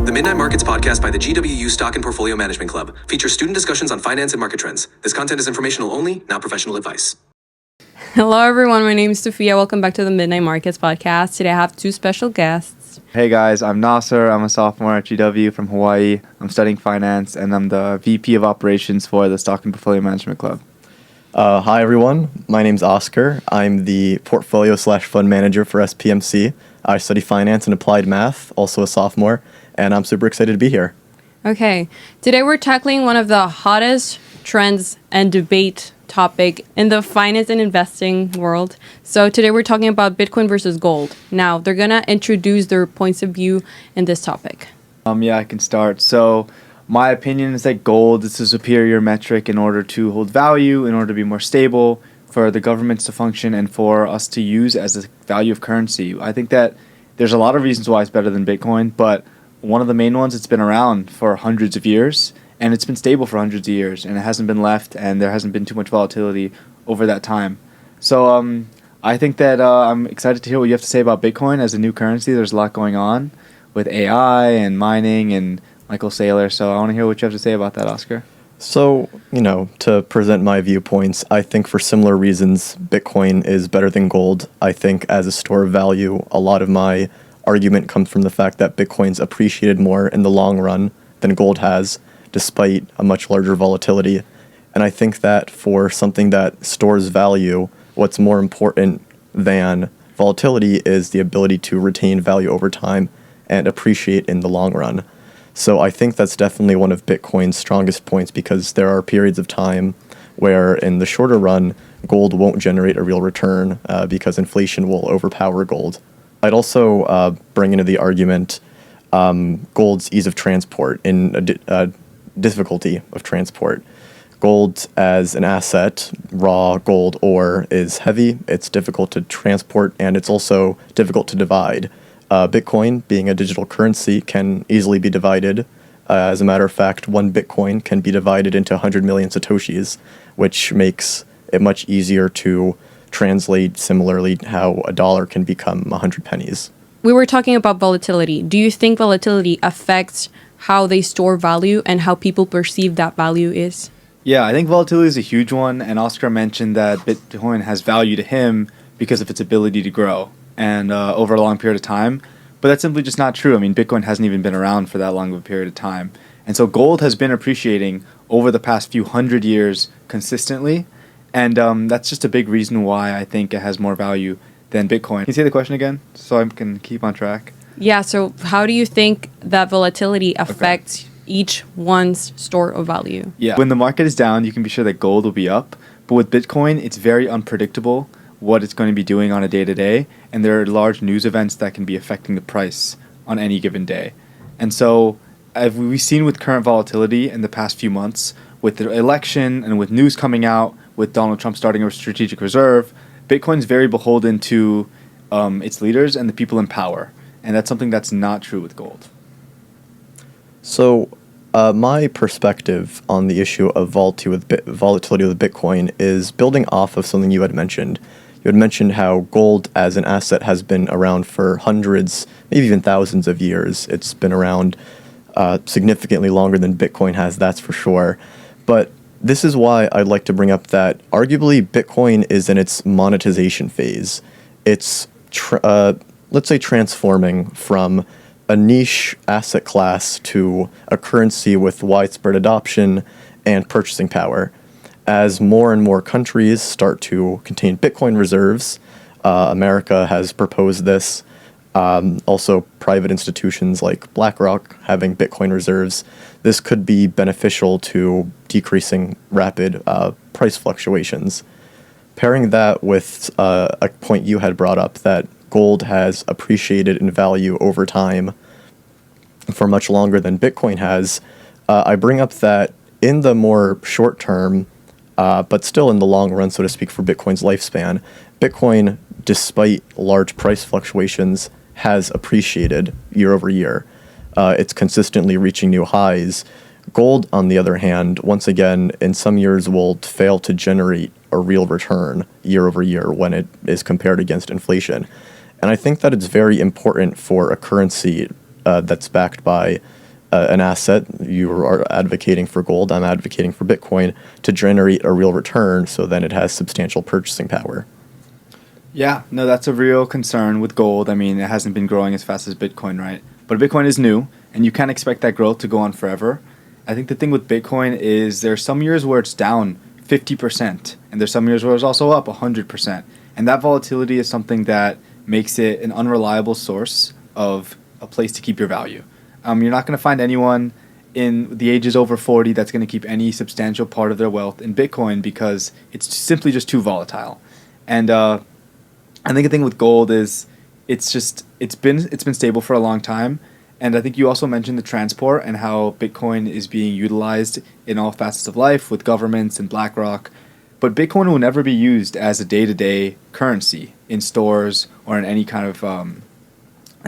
The Midnight Markets podcast by the GWU Stock and Portfolio Management Club features student discussions on finance and market trends. This content is informational only, not professional advice. Hello, everyone. My name is Sophia. Welcome back to the Midnight Markets podcast. Today I have two special guests. Hey guys, I'm Nasir. I'm a sophomore at GW from Hawaii. I'm studying finance and I'm the VP of operations for the Stock and Portfolio Management Club. Hi everyone, my name's Oscar. I'm the portfolio/fund manager for SPMC. I study finance and applied math, also a sophomore, and I'm super excited to be here. Okay, today we're tackling one of the hottest trends and debate topic in the finance and investing world. So today we're talking about Bitcoin versus gold. Now, they're gonna introduce their points of view in this topic. Yeah, I can start. So my opinion is that gold is a superior metric in order to hold value, in order to be more stable, for the governments to function, and for us to use as a value of currency. I think that there's a lot of reasons why it's better than Bitcoin, but one of the main ones, it's been around for hundreds of years, and it's been stable for hundreds of years, and it hasn't been left, and there hasn't been too much volatility over that time. So I think that I'm excited to hear what you have to say about Bitcoin as a new currency. There's a lot going on with AI and mining and Michael Saylor, so I want to hear what you have to say about that, Oscar. So, to present my viewpoints, I think for similar reasons, Bitcoin is better than gold. I think as a store of value, a lot of my argument comes from the fact that Bitcoin's appreciated more in the long run than gold has, despite a much larger volatility. And I think that for something that stores value, what's more important than volatility is the ability to retain value over time and appreciate in the long run. So I think that's definitely one of Bitcoin's strongest points, because there are periods of time where in the shorter run, gold won't generate a real return because inflation will overpower gold. I'd also bring into the argument gold's ease of transport in difficulty of transport. Gold as an asset, raw gold ore, is heavy, it's difficult to transport, and it's also difficult to divide. Bitcoin, being a digital currency, can easily be divided. As a matter of fact, one Bitcoin can be divided into 100 million Satoshis, which makes it much easier to translate similarly how a dollar can become 100 pennies. We were talking about volatility. Do you think volatility affects how they store value and how people perceive that value is? Yeah, I think volatility is a huge one, and Oscar mentioned that Bitcoin has value to him because of its ability to grow and over a long period of time. But that's simply just not true. I mean, Bitcoin hasn't even been around for that long of a period of time. And so gold has been appreciating over the past few hundred years consistently, and that's just a big reason why I think it has more value than Bitcoin. Can you say the question again so I can keep on track? Yeah, so how do you think that volatility affects each one's store of value? Yeah, when the market is down, you can be sure that gold will be up. But with Bitcoin, it's very unpredictable what it's going to be doing on a day-to-day, and there are large news events that can be affecting the price on any given day. And so, as we've seen with current volatility in the past few months, with the election and with news coming out, with Donald Trump starting a strategic reserve, Bitcoin's very beholden to its leaders and the people in power. And that's something that's not true with gold. So my perspective on the issue of volatility with Bitcoin is building off of something you had mentioned. You had mentioned how gold as an asset has been around for hundreds, maybe even thousands of years. It's been around significantly longer than Bitcoin has, that's for sure. But this is why I'd like to bring up that arguably Bitcoin is in its monetization phase. It's, let's say, transforming from a niche asset class to a currency with widespread adoption and purchasing power. As more and more countries start to contain Bitcoin reserves, America has proposed this. Also, private institutions like BlackRock having Bitcoin reserves. This could be beneficial to decreasing rapid price fluctuations. Pairing that with a point you had brought up, that gold has appreciated in value over time for much longer than Bitcoin has, I bring up that in the more short term, but still in the long run, so to speak, for Bitcoin's lifespan, Bitcoin, despite large price fluctuations, has appreciated year over year. It's consistently reaching new highs. Gold, on the other hand, once again, in some years will fail to generate a real return year over year when it is compared against inflation. And I think that it's very important for a currency that's backed by an asset. You are advocating for gold, I'm advocating for Bitcoin, to generate a real return, so then it has substantial purchasing power. Yeah, no, that's a real concern with gold. I mean, it hasn't been growing as fast as Bitcoin, right? But Bitcoin is new, and you can't expect that growth to go on forever. I think the thing with Bitcoin is there's some years where it's down 50%, and there's some years where it's also up 100%. And that volatility is something that makes it an unreliable source of a place to keep your value. You're not going to find anyone in the ages over 40 that's going to keep any substantial part of their wealth in Bitcoin because it's simply just too volatile. And I think the thing with gold is it's been stable for a long time. And I think you also mentioned the transport and how Bitcoin is being utilized in all facets of life with governments and BlackRock. But Bitcoin will never be used as a day-to-day currency in stores or in any kind of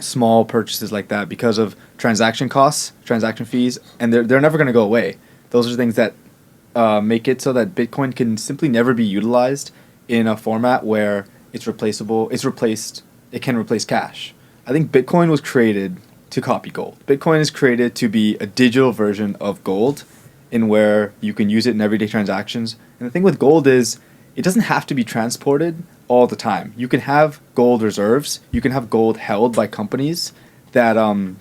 small purchases like that because of transaction costs, transaction fees, and they're never going to go away. Those are things that make it so that Bitcoin can simply never be utilized in a format where it's replaceable. It can replace cash. I think Bitcoin was created to copy gold. Bitcoin is created to be a digital version of gold in where you can use it in everyday transactions. And the thing with gold is it doesn't have to be transported all the time. You can have gold reserves. You can have gold held by companies that have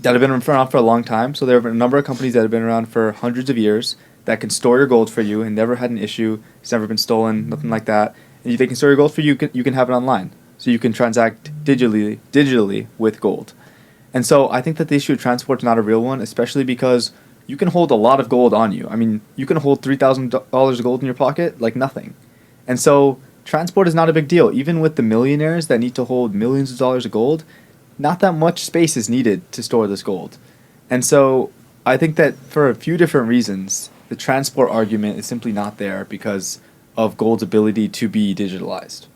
been around for a long time. So there have been a number of companies that have been around for hundreds of years that can store your gold for you and never had an issue. It's never been stolen, nothing like that. And they can store your gold for you. You can have it online. So you can transact digitally with gold. And so I think that the issue of transport is not a real one, especially because you can hold a lot of gold on you. I mean, you can hold $3,000 of gold in your pocket like nothing. And so transport is not a big deal. Even with the millionaires that need to hold millions of dollars of gold, not that much space is needed to store this gold. And so I think that for a few different reasons, the transport argument is simply not there because of gold's ability to be digitalized.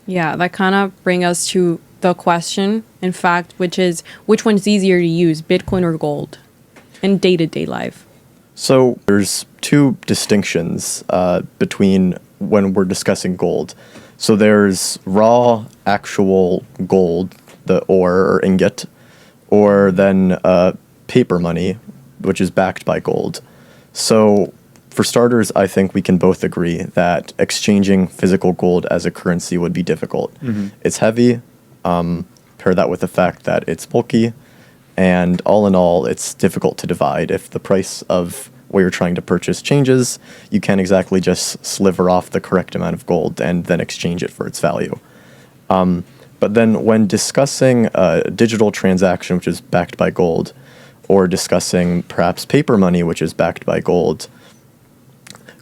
Yeah, that kind of bring us to the question, in fact, which is which one's easier to use, Bitcoin or gold in day-to-day life? So there's two distinctions between when we're discussing gold. So there's raw, actual gold, the ore or ingot, or then paper money, which is backed by gold. So for starters, I think we can both agree that exchanging physical gold as a currency would be difficult. Mm-hmm. It's heavy, pair that with the fact that it's bulky, and all in all, it's difficult to divide. If the price of what you're trying to purchase changes, you can't exactly just sliver off the correct amount of gold and then exchange it for its value. But then when discussing a digital transaction, which is backed by gold, or discussing perhaps paper money, which is backed by gold,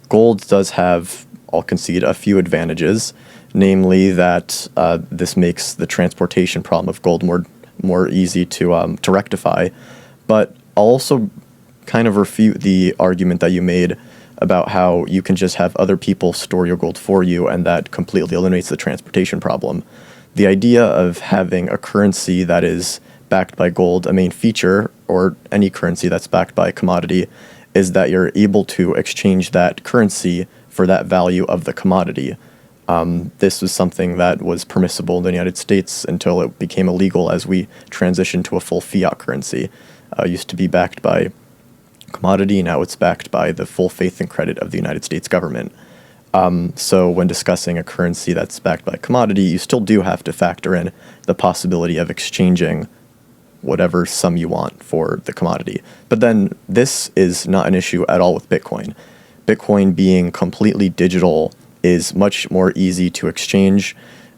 gold does have, I'll concede, a few advantages, namely that this makes the transportation problem of gold more easy to rectify. But I'll also kind of refute the argument that you made about how you can just have other people store your gold for you, and that completely eliminates the transportation problem. The idea of having a currency that is backed by gold, a main feature, or any currency that's backed by a commodity, is that you're able to exchange that currency for that value of the commodity. This was something that was permissible in the United States until it became illegal as we transitioned to a full fiat currency. It used to be backed by commodity, now it's backed by the full faith and credit of the United States government. So when discussing a currency that's backed by commodity, you still do have to factor in the possibility of exchanging whatever sum you want for the commodity. But then this is not an issue at all with Bitcoin. Bitcoin being completely digital is much more easy to exchange.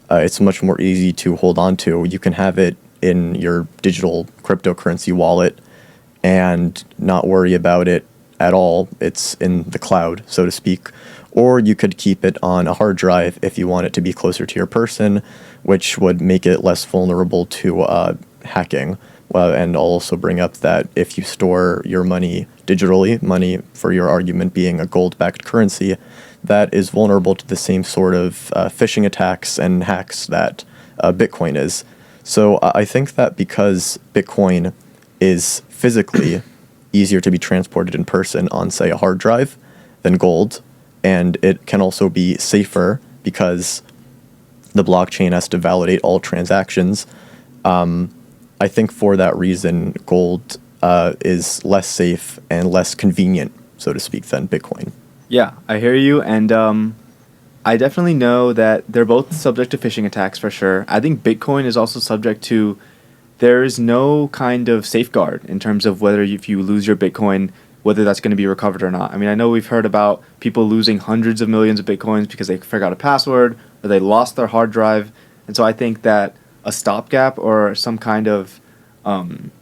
It's much more easy to hold on to. You can have it in your digital cryptocurrency wallet and not worry about it at all. It's in the cloud, so to speak. Or you could keep it on a hard drive if you want it to be closer to your person, which would make it less vulnerable to hacking. And I'll also bring up that if you store your money digitally, money for your argument being a gold-backed currency, that is vulnerable to the same sort of phishing attacks and hacks that Bitcoin is. So I think that because Bitcoin is physically easier to be transported in person on, say, a hard drive than gold, and it can also be safer because the blockchain has to validate all transactions, I think for that reason, gold is less safe and less convenient, so to speak, than Bitcoin. Yeah, I hear you, and I definitely know that they're both subject to phishing attacks for sure. I think Bitcoin is also subject to, there is no kind of safeguard in terms of whether if you lose your Bitcoin, whether that's going to be recovered or not. I mean, I know we've heard about people losing hundreds of millions of Bitcoins because they forgot a password or they lost their hard drive. And so I think that a stopgap or some kind of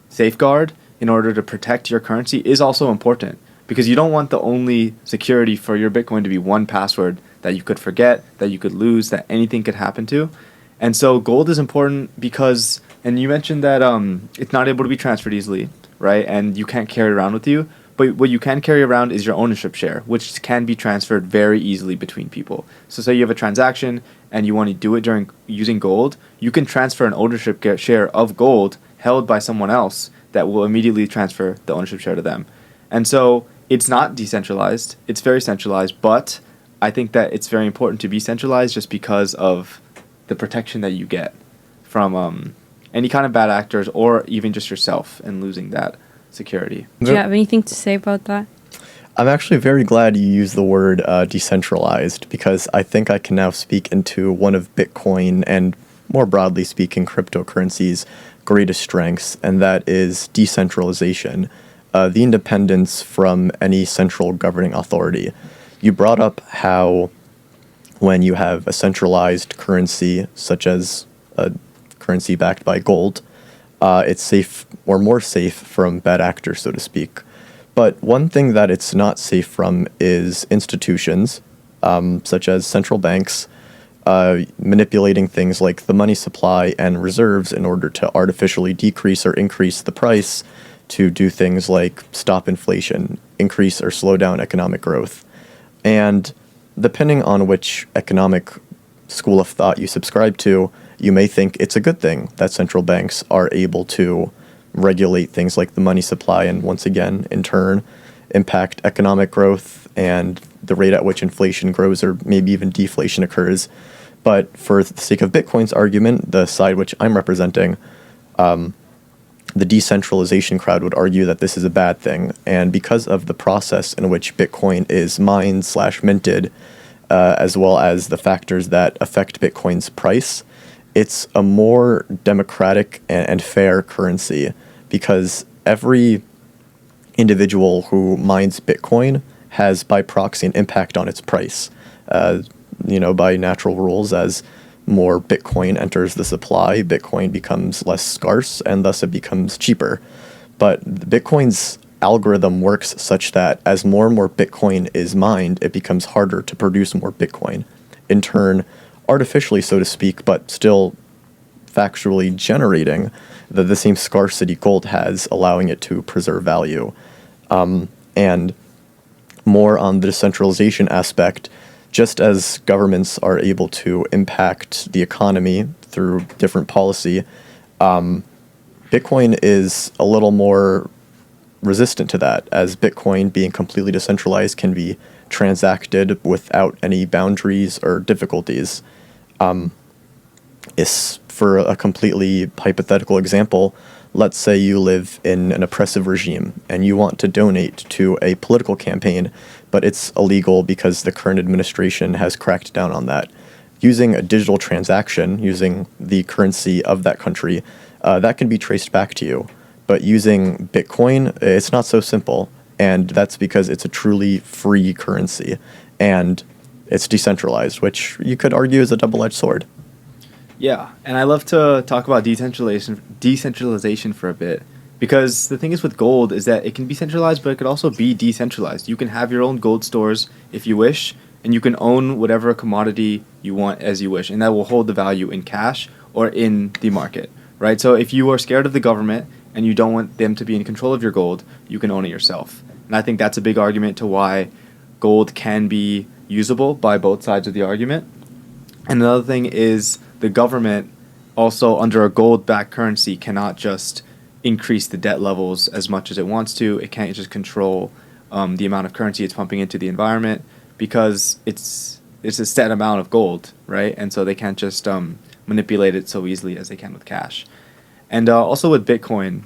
safeguard in order to protect your currency is also important, because you don't want the only security for your Bitcoin to be one password that you could forget, that you could lose, that anything could happen to. And so gold is important because, and you mentioned that it's not able to be transferred easily, right? And you can't carry it around with you. But what you can carry around is your ownership share, which can be transferred very easily between people. So say you have a transaction and you want to do it during using gold, you can transfer an ownership share of gold held by someone else that will immediately transfer the ownership share to them. And so it's not decentralized, it's very centralized, but I think that it's very important to be centralized just because of the protection that you get from any kind of bad actors or even just yourself and losing that security. Do you have anything to say about that? I'm actually very glad you used the word decentralized, because I think I can now speak into one of Bitcoin and, more broadly speaking, cryptocurrencies' greatest strengths, and that is decentralization, the independence from any central governing authority. You brought up how when you have a centralized currency, such as a currency backed by gold, it's safe or more safe from bad actors, so to speak. But one thing that it's not safe from is institutions, such as central banks, manipulating things like the money supply and reserves in order to artificially decrease or increase the price to do things like stop inflation, increase or slow down economic growth. And depending on which economic school of thought you subscribe to, you may think it's a good thing that central banks are able to regulate things like the money supply and, once again, in turn, impact economic growth and the rate at which inflation grows or maybe even deflation occurs. But for the sake of Bitcoin's argument, the side which I'm representing, the decentralization crowd would argue that this is a bad thing. And because of the process in which Bitcoin is mined/minted, as well as the factors that affect Bitcoin's price, it's a more democratic and fair currency, because every individual who mines Bitcoin has by proxy an impact on its price. By natural rules, as more Bitcoin enters the supply, Bitcoin becomes less scarce and thus it becomes cheaper. But Bitcoin's algorithm works such that as more and more Bitcoin is mined, it becomes harder to produce more Bitcoin. In turn, artificially, so to speak, but still factually generating the same scarcity gold has, allowing it to preserve value. And more on the decentralization aspect, just as governments are able to impact the economy through different policy, Bitcoin is a little more resistant to that, as Bitcoin, being completely decentralized, can be transacted without any boundaries or difficulties. For a completely hypothetical example, let's say you live in an oppressive regime and you want to donate to a political campaign, but it's illegal because the current administration has cracked down on that. Using a digital transaction, using the currency of that country, that can be traced back to you. But using Bitcoin, it's not so simple, and that's because it's a truly free currency, and it's decentralized, which you could argue is a double-edged sword. Yeah, and I love to talk about decentralization for a bit, because the thing is with gold is that it can be centralized, but it could also be decentralized. You can have your own gold stores if you wish, and you can own whatever commodity you want as you wish, and that will hold the value in cash or in the market, right? So if you are scared of the government and you don't want them to be in control of your gold, you can own it yourself. And I think that's a big argument to why gold can be usable by both sides of the argument. And another thing is the government also, under a gold-backed currency, cannot just increase the debt levels as much as it wants to. It can't just control the amount of currency it's pumping into the environment, because it's a set amount of gold, right? And so they can't just manipulate it so easily as they can with cash. And also with Bitcoin.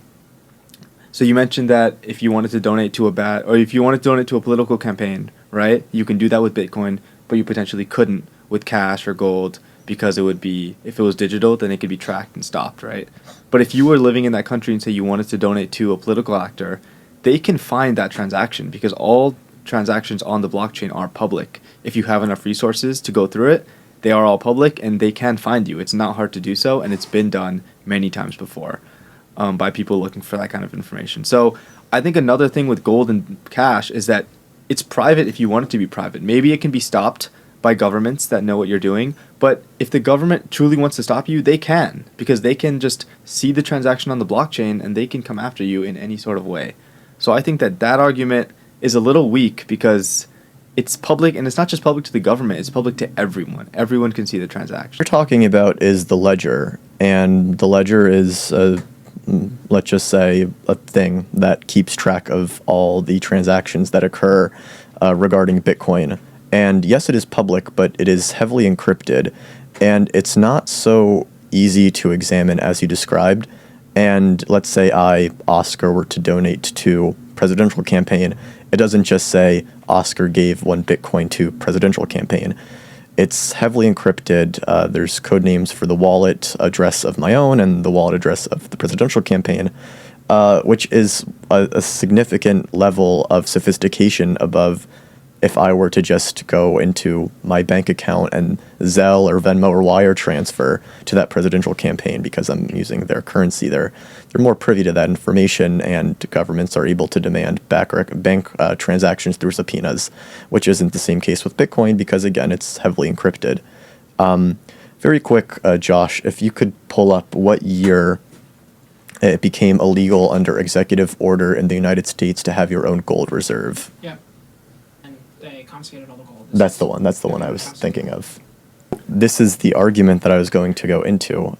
So you mentioned that if you wanted to donate to if you wanted to donate to a political campaign, right? You can do that with Bitcoin, but you potentially couldn't with cash or gold because if it was digital, then it could be tracked and stopped, right? But if you were living in that country and say you wanted to donate to a political actor, they can find that transaction because all transactions on the blockchain are public. If you have enough resources to go through it, they are all public and they can find you. It's not hard to do so, and it's been done many times before by people looking for that kind of information. So I think another thing with gold and cash is that it's private if you want it to be private. Maybe it can be stopped by governments that know what you're doing, but if the government truly wants to stop you, they can, because they can just see the transaction on the blockchain and they can come after you in any sort of way. So I think that argument is a little weak because it's public, and it's not just public to the government, it's public to everyone. Everyone can see the transaction. What you're talking about is the ledger, and the ledger is, let's just say, a thing that keeps track of all the transactions that occur regarding Bitcoin. And yes, it is public, but it is heavily encrypted, and it's not so easy to examine as you described. And let's say I, Oscar, were to donate to presidential campaign, it doesn't just say Oscar gave 1 Bitcoin to presidential campaign. It's heavily encrypted. There's code names for the wallet address of my own and the wallet address of the presidential campaign, which is a significant level of sophistication above if I were to just go into my bank account and Zelle or Venmo or wire transfer to that presidential campaign because I'm using their currency. They're more privy to that information, and governments are able to demand bank transactions through subpoenas, which isn't the same case with Bitcoin because, again, it's heavily encrypted. Very quick, Josh, if you could pull up what year it became illegal under executive order in the United States to have your own gold reserve. Yeah. And they confiscated all the gold. That's the one I was thinking of. This is the argument that I was going to go into.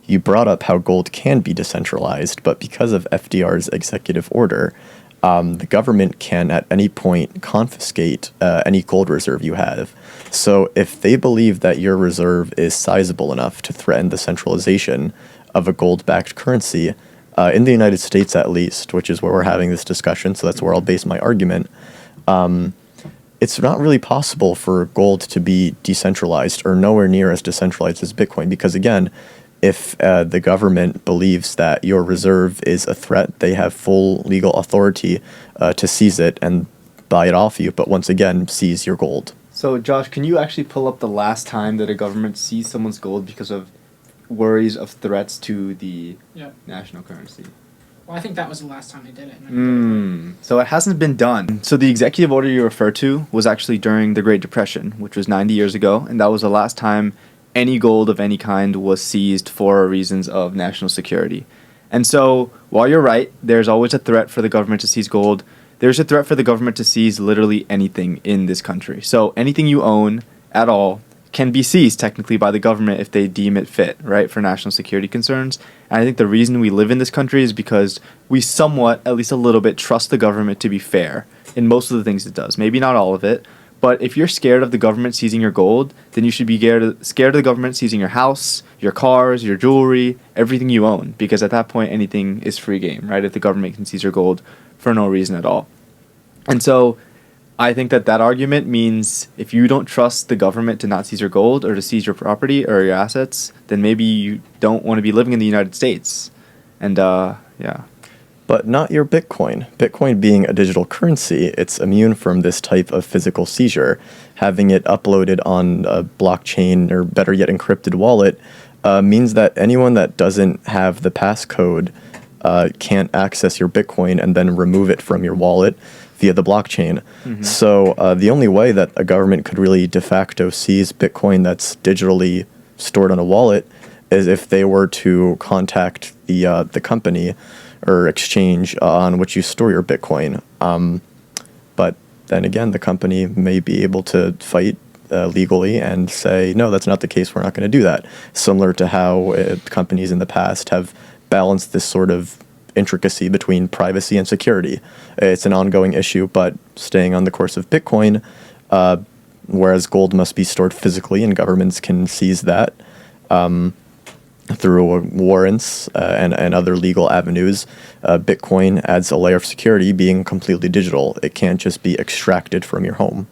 You brought up how gold can be decentralized, but because of FDR's executive order, the government can at any point confiscate any gold reserve you have. So if they believe that your reserve is sizable enough to threaten the centralization of a gold-backed currency, in the United States at least, which is where we're having this discussion, so that's where I'll base my argument, it's not really possible for gold to be decentralized or nowhere near as decentralized as Bitcoin because, again, if the government believes that your reserve is a threat, they have full legal authority to seize it and buy it off you, but once again, seize your gold. So, Josh, can you actually pull up the last time that a government seized someone's gold because of worries of threats to the national currency? Well, I think that was the last time they did it. So it hasn't been done. So the executive order you refer to was actually during the Great Depression, which was 90 years ago, and that was the last time any gold of any kind was seized for reasons of national security. And so, while you're right, there's always a threat for the government to seize gold, there's a threat for the government to seize literally anything in this country. So anything you own at all can be seized technically by the government if they deem it fit, right, for national security concerns. And I think the reason we live in this country is because we somewhat, at least a little bit, trust the government to be fair in most of the things it does. Maybe not all of it, but if you're scared of the government seizing your gold, then you should be scared of the government seizing your house, your cars, your jewelry, everything you own, because at that point anything is free game, right, if the government can seize your gold for no reason at all. And so I think that argument means if you don't trust the government to not seize your gold or to seize your property or your assets, then maybe you don't want to be living in the United States. And, yeah. But not your Bitcoin. Bitcoin being a digital currency, it's immune from this type of physical seizure. Having it uploaded on a blockchain, or better yet, encrypted wallet, means that anyone that doesn't have the passcode can't access your Bitcoin and then remove it from your wallet via the blockchain. So the only way that a government could really de facto seize Bitcoin that's digitally stored on a wallet is if they were to contact the company or exchange on which you store your Bitcoin. But then again, the company may be able to fight legally and say, no, that's not the case, we're not going to do that. Similar to how companies in the past have balanced this sort of intricacy between privacy and security. It's an ongoing issue, but staying on the course of Bitcoin, whereas gold must be stored physically and governments can seize that, through warrants and other legal avenues. Bitcoin adds a layer of security being completely digital. It can't just be extracted from your home.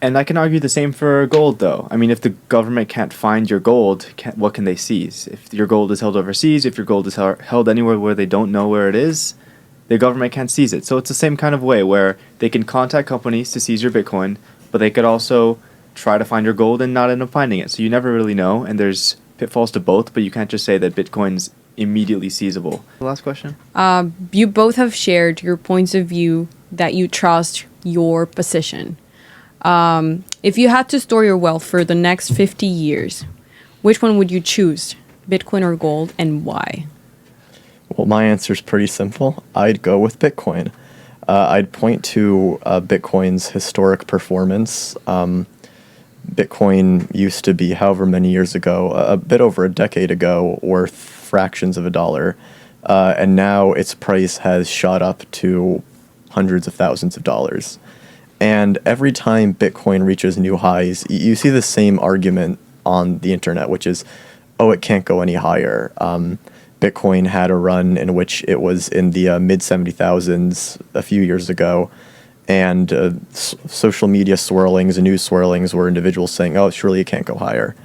And I can argue the same for gold, though. I mean, if the government can't find your gold, what can they seize? If your gold is held overseas, if your gold is held anywhere where they don't know where it is, the government can't seize it. So it's the same kind of way where they can contact companies to seize your Bitcoin, but they could also try to find your gold and not end up finding it. So you never really know, and there's pitfalls to both, but you can't just say that Bitcoin's immediately seizable. The last question? You both have shared your points of view that you trust your position. If you had to store your wealth for the next 50 years, which one would you choose, Bitcoin or gold, and why? Well, my answer is pretty simple. I'd go with Bitcoin. I'd point to Bitcoin's historic performance. Bitcoin used to be, however many years ago, a bit over a decade ago, worth fractions of a dollar. And now its price has shot up to hundreds of thousands of dollars. And every time Bitcoin reaches new highs, you see the same argument on the internet, which is, oh, it can't go any higher. Bitcoin had a run in which it was in the mid 70,000s a few years ago. And social media swirlings and news swirlings were individuals saying, oh, surely it can't go higher.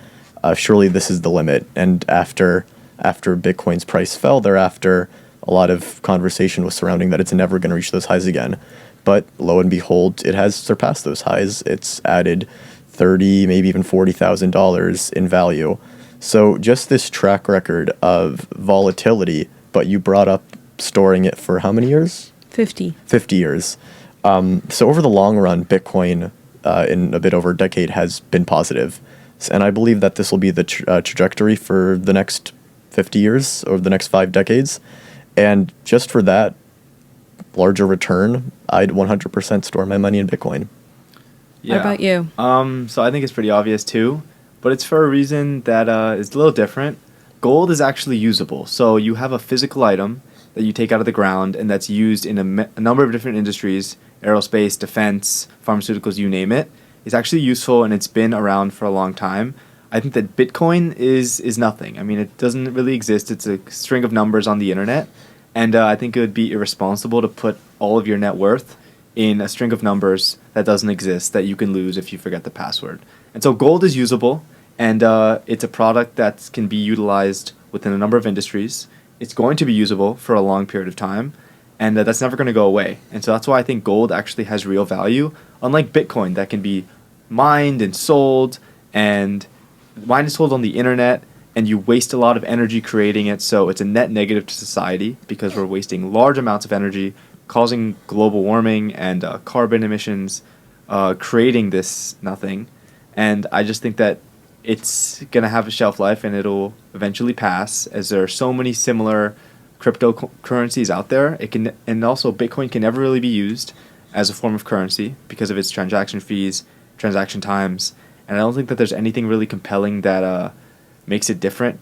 Surely this is the limit. And after Bitcoin's price fell thereafter, a lot of conversation was surrounding that it's never going to reach those highs again. But lo and behold, it has surpassed those highs. It's added $30,000, maybe even $40,000 in value. So just this track record of volatility, but you brought up storing it for how many years? 50. 50 years. So over the long run, Bitcoin in a bit over a decade has been positive. And I believe that this will be the trajectory for the next 50 years or the next 5 decades. And just for that larger return, I'd 100% store my money in Bitcoin. What about you? So I think it's pretty obvious too, but it's for a reason that is a little different. Gold is actually usable. So you have a physical item that you take out of the ground and that's used in a number of different industries, aerospace, defense, pharmaceuticals, you name it. It's actually useful and it's been around for a long time. I think that Bitcoin is nothing. I mean, it doesn't really exist. It's a string of numbers on the internet. And I think it would be irresponsible to put all of your net worth in a string of numbers that doesn't exist, that you can lose if you forget the password. And so gold is usable, and it's a product that can be utilized within a number of industries. It's going to be usable for a long period of time, and that's never going to go away. And so that's why I think gold actually has real value, unlike Bitcoin that can be mined and sold, and mined and sold on the internet, and you waste a lot of energy creating it, so it's a net negative to society because we're wasting large amounts of energy, causing global warming and carbon emissions, creating this nothing. And I just think that it's going to have a shelf life and it'll eventually pass, as there are so many similar cryptocurrencies out there. And also Bitcoin can never really be used as a form of currency because of its transaction fees, transaction times, and I don't think that there's anything really compelling that makes it different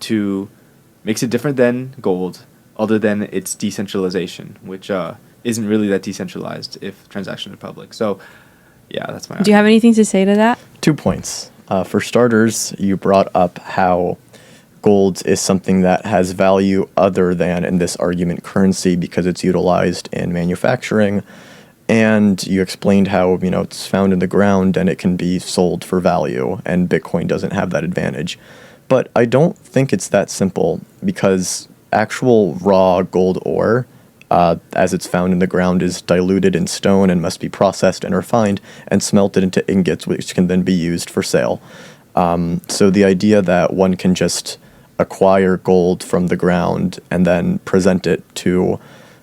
than gold, other than its decentralization, which isn't really that decentralized if transactions are public. So, yeah, that's my. Do you have anything to say to that? 2 points. For starters, you brought up how gold is something that has value other than, in this argument, currency because it's utilized in manufacturing. And you explained how, it's found in the ground and it can be sold for value, and Bitcoin doesn't have that advantage. But I don't think it's that simple, because actual raw gold ore, as it's found in the ground, is diluted in stone and must be processed and refined and smelted into ingots, which can then be used for sale. So the idea that one can just acquire gold from the ground and then present it to,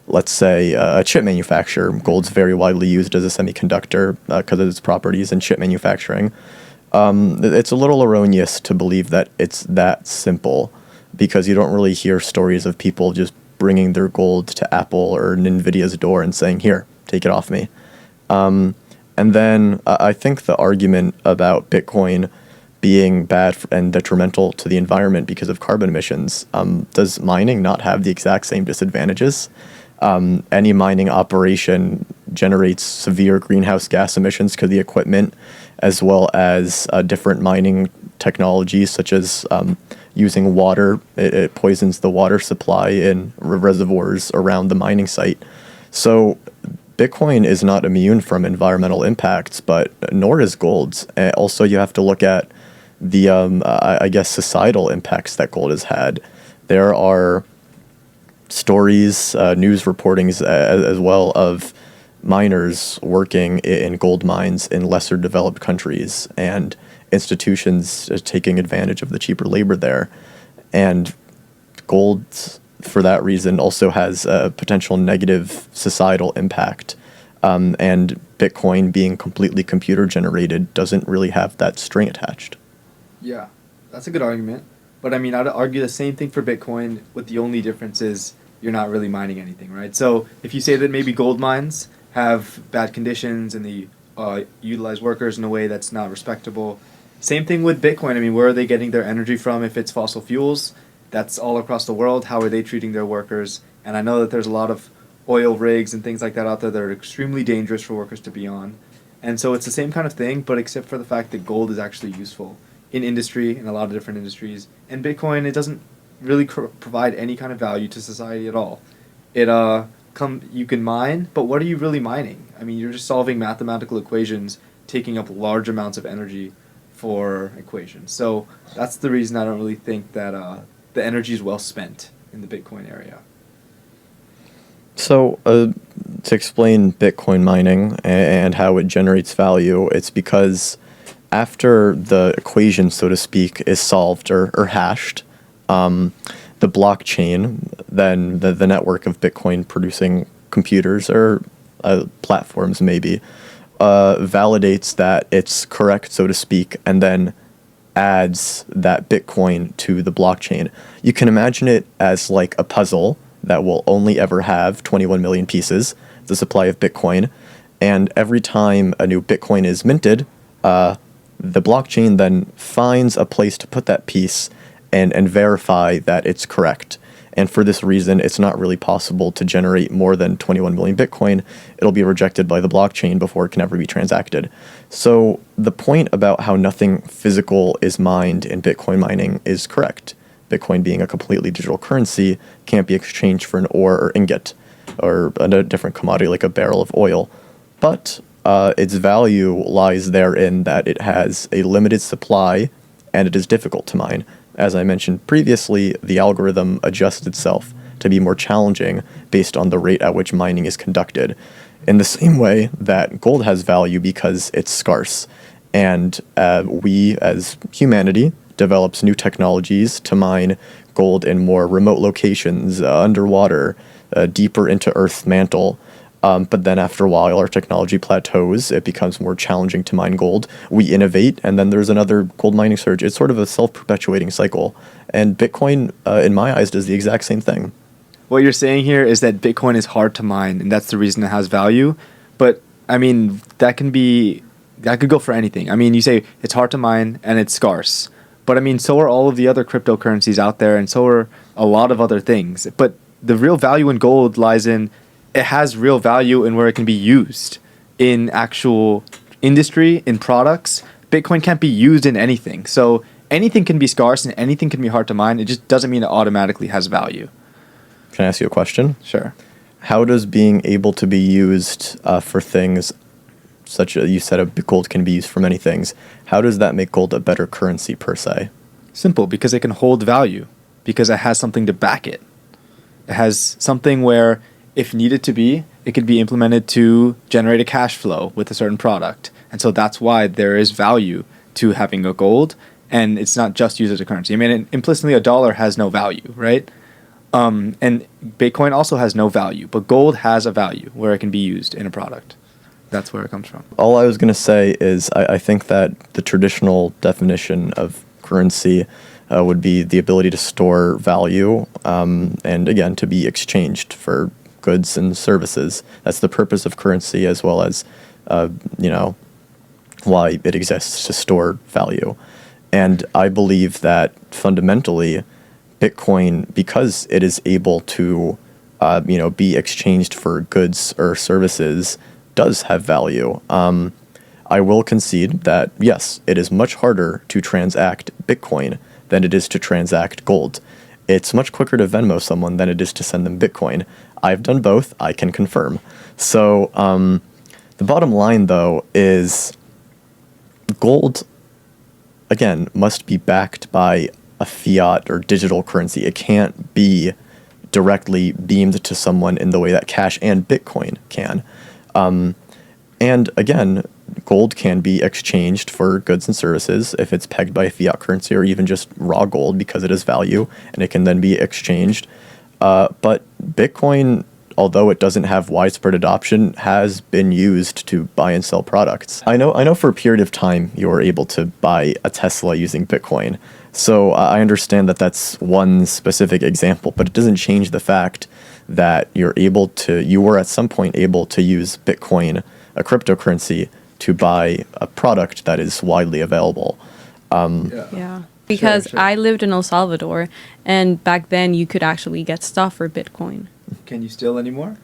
let's say, a chip manufacturer — gold's very widely used as a semiconductor because of its properties in chip manufacturing — it's a little erroneous to believe that it's that simple, because you don't really hear stories of people just bringing their gold to Apple or NVIDIA's door and saying, here, take it off me. And then I think the argument about Bitcoin being bad and detrimental to the environment because of carbon emissions, does mining not have the exact same disadvantages? Any mining operation generates severe greenhouse gas emissions because of the equipment, as well as different mining technologies such as using water. It poisons the water supply in reservoirs around the mining site. So Bitcoin is not immune from environmental impacts, but nor is gold. Also, you have to look at the, I guess, societal impacts that gold has had. There are stories, news reportings as well of miners working in gold mines in lesser developed countries and institutions taking advantage of the cheaper labor there. And gold, for that reason, also has a potential negative societal impact. And Bitcoin being completely computer generated doesn't really have that string attached. Yeah, that's a good argument. But I mean, I'd argue the same thing for Bitcoin, with the only difference is you're not really mining anything, right? So if you say that maybe gold mines have bad conditions and they utilize workers in a way that's not respectable, same thing with Bitcoin. I mean, where are they getting their energy from if it's fossil fuels? That's all across the world. How are they treating their workers? And I know that there's a lot of oil rigs and things like that out there that are extremely dangerous for workers to be on. And so it's the same kind of thing, but except for the fact that gold is actually useful in industry, in a lot of different industries. And Bitcoin, it doesn't really provide any kind of value to society at all. It you can mine, but what are you really mining? I mean, you're just solving mathematical equations, taking up large amounts of energy for equations. So that's the reason I don't really think that the energy is well spent in the Bitcoin area. So, to explain Bitcoin mining and how it generates value, it's because after the equation, so to speak, is solved or hashed, the blockchain, then the network of Bitcoin producing computers or platforms maybe, validates that it's correct, so to speak, and then adds that Bitcoin to the blockchain. You can imagine it as like a puzzle that will only ever have 21 million pieces, the supply of Bitcoin, and every time a new Bitcoin is minted, the blockchain then finds a place to put that piece and verify that it's correct. And for this reason, it's not really possible to generate more than 21 million Bitcoin. It'll be rejected by the blockchain before it can ever be transacted. So the point about how nothing physical is mined in Bitcoin mining is correct. Bitcoin being a completely digital currency can't be exchanged for an ore or ingot or a different commodity like a barrel of oil. But its value lies therein that it has a limited supply and it is difficult to mine. As I mentioned previously, the algorithm adjusts itself to be more challenging based on the rate at which mining is conducted. In the same way that gold has value because it's scarce, and we as humanity develops new technologies to mine gold in more remote locations, underwater, deeper into Earth's mantle. But then after a while, our technology plateaus. It becomes more challenging to mine gold. We innovate, and then there's another gold mining surge. It's sort of a self-perpetuating cycle. And Bitcoin, in my eyes, does the exact same thing. What you're saying here is that Bitcoin is hard to mine, and that's the reason it has value. But, I mean, that could go for anything. I mean, you say it's hard to mine, and it's scarce. But, I mean, so are all of the other cryptocurrencies out there, and so are a lot of other things. But the real value in gold lies in it has real value in where it can be used in actual industry, in products. Bitcoin can't be used in anything. So anything can be scarce and anything can be hard to mine. It just doesn't mean it automatically has value. Can I ask you a question? Sure. How does being able to be used for things such as you said gold can be used for many things, how does that make gold a better currency per se? Simple, because it can hold value, because it has something to back it. It has something where if needed to be, it could be implemented to generate a cash flow with a certain product. And so that's why there is value to having a gold, and it's not just used as a currency. I mean, implicitly, a dollar has no value, right? And Bitcoin also has no value, but gold has a value where it can be used in a product. That's where it comes from. All I was going to say is I think that the traditional definition of currency would be the ability to store value and, again, to be exchanged for goods and services. That's the purpose of currency, as well as, why it exists, to store value. And I believe that fundamentally, Bitcoin, because it is able to, be exchanged for goods or services, does have value. I will concede that, yes, it is much harder to transact Bitcoin than it is to transact gold. It's much quicker to Venmo someone than it is to send them Bitcoin. I've done both. I can confirm. So the bottom line, though, is gold, again, must be backed by a fiat or digital currency. It can't be directly beamed to someone in the way that cash and Bitcoin can. And again, gold can be exchanged for goods and services if it's pegged by a fiat currency or even just raw gold because it has value and it can then be exchanged. But Bitcoin, although it doesn't have widespread adoption, has been used to buy and sell products. I know for a period of time you were able to buy a Tesla using Bitcoin. So I understand that that's one specific example, but it doesn't change the fact that you were at some point able to use Bitcoin, a cryptocurrency, to buy a product that is widely available. Yeah. Because Sure. I lived in El Salvador, and back then you could actually get stuff for Bitcoin. Can you steal anymore?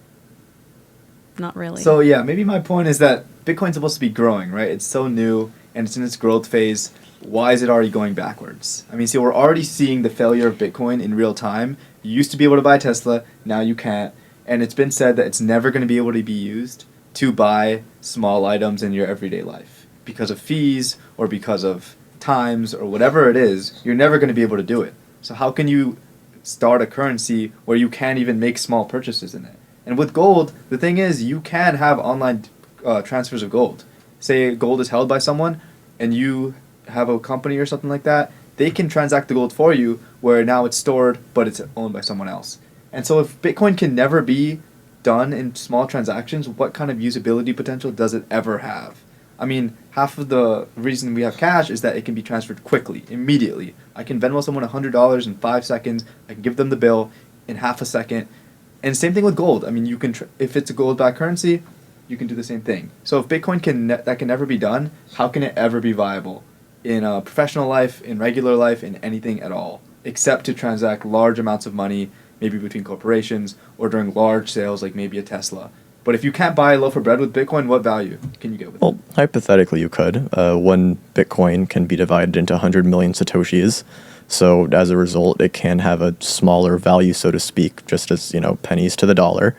Not really. So yeah, maybe my point is that Bitcoin's supposed to be growing, right? It's so new and it's in its growth phase. Why is it already going backwards? I mean, see, we're already seeing the failure of Bitcoin in real time. You used to be able to buy a Tesla, now you can't. And it's been said that it's never going to be able to be used to buy small items in your everyday life. Because of fees or because of times or whatever it is, you're never going to be able to do it. So how can you start a currency where you can't even make small purchases in it? And with gold, the thing is you can have online transfers of gold. Say gold is held by someone and you have a company or something like that, they can transact the gold for you where now it's stored but it's owned by someone else. And so if Bitcoin can never be done in small transactions, what kind of usability potential does it ever have? I mean, half of the reason we have cash is that it can be transferred quickly, immediately. I can Venmo someone $100 in 5 seconds. I can give them the bill in half a second. And same thing with gold. I mean, you can if it's a gold-backed currency, you can do the same thing. So if Bitcoin that can never be done, how can it ever be viable in professional life, in regular life, in anything at all, except to transact large amounts of money, maybe between corporations or during large sales like maybe a Tesla. But if you can't buy a loaf of bread with Bitcoin, what value can you get with it? Well, hypothetically, you could. One Bitcoin can be divided into 100 million Satoshis. So as a result, it can have a smaller value, so to speak, just as, pennies to the dollar.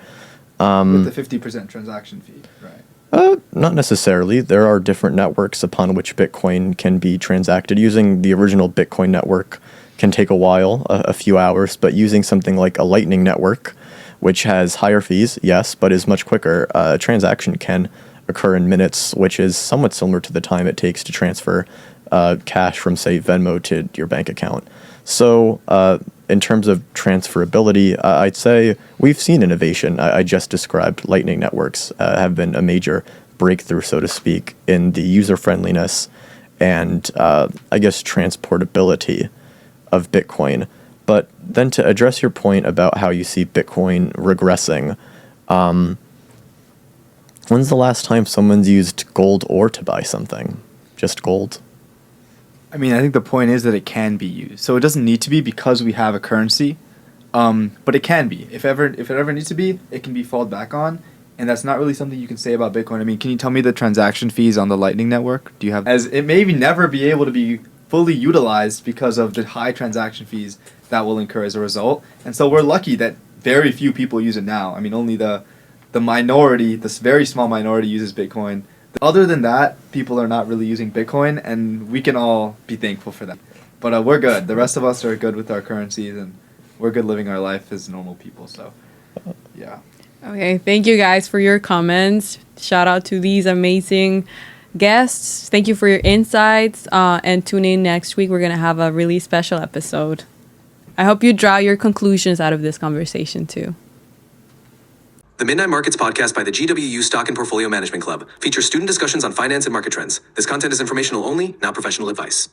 With the 50% transaction fee, right? Not necessarily. There are different networks upon which Bitcoin can be transacted. Using the original Bitcoin network can take a while, a few hours, but using something like a Lightning network, which has higher fees, yes, but is much quicker, a transaction can occur in minutes, which is somewhat similar to the time it takes to transfer cash from, say, Venmo to your bank account. So in terms of transferability, I'd say we've seen innovation. I just described Lightning networks have been a major breakthrough, so to speak, in the user-friendliness and, I guess, transportability of Bitcoin. But then to address your point about how you see Bitcoin regressing, when's the last time someone's used gold ore to buy something? Just gold? I mean, I think the point is that it can be used. So it doesn't need to be because we have a currency, but it can be. If it ever needs to be, it can be falled back on. And that's not really something you can say about Bitcoin. I mean, can you tell me the transaction fees on the Lightning Network? Do you have, as it may never be able to be fully utilized because of the high transaction fees that will incur as a result. And so we're lucky that very few people use it now. I mean, only the minority, this very small minority uses Bitcoin. Other than that, people are not really using Bitcoin, and we can all be thankful for that. But we're good. The rest of us are good with our currencies, and we're good living our life as normal people. So, yeah. Okay, thank you guys for your comments. Shout out to these amazing guests. Thank you for your insights. And tune in next week. We're going to have a really special episode. I hope you draw your conclusions out of this conversation too. The Midnight Markets podcast by the GWU Stock and Portfolio Management Club features student discussions on finance and market trends. This content is informational only, not professional advice.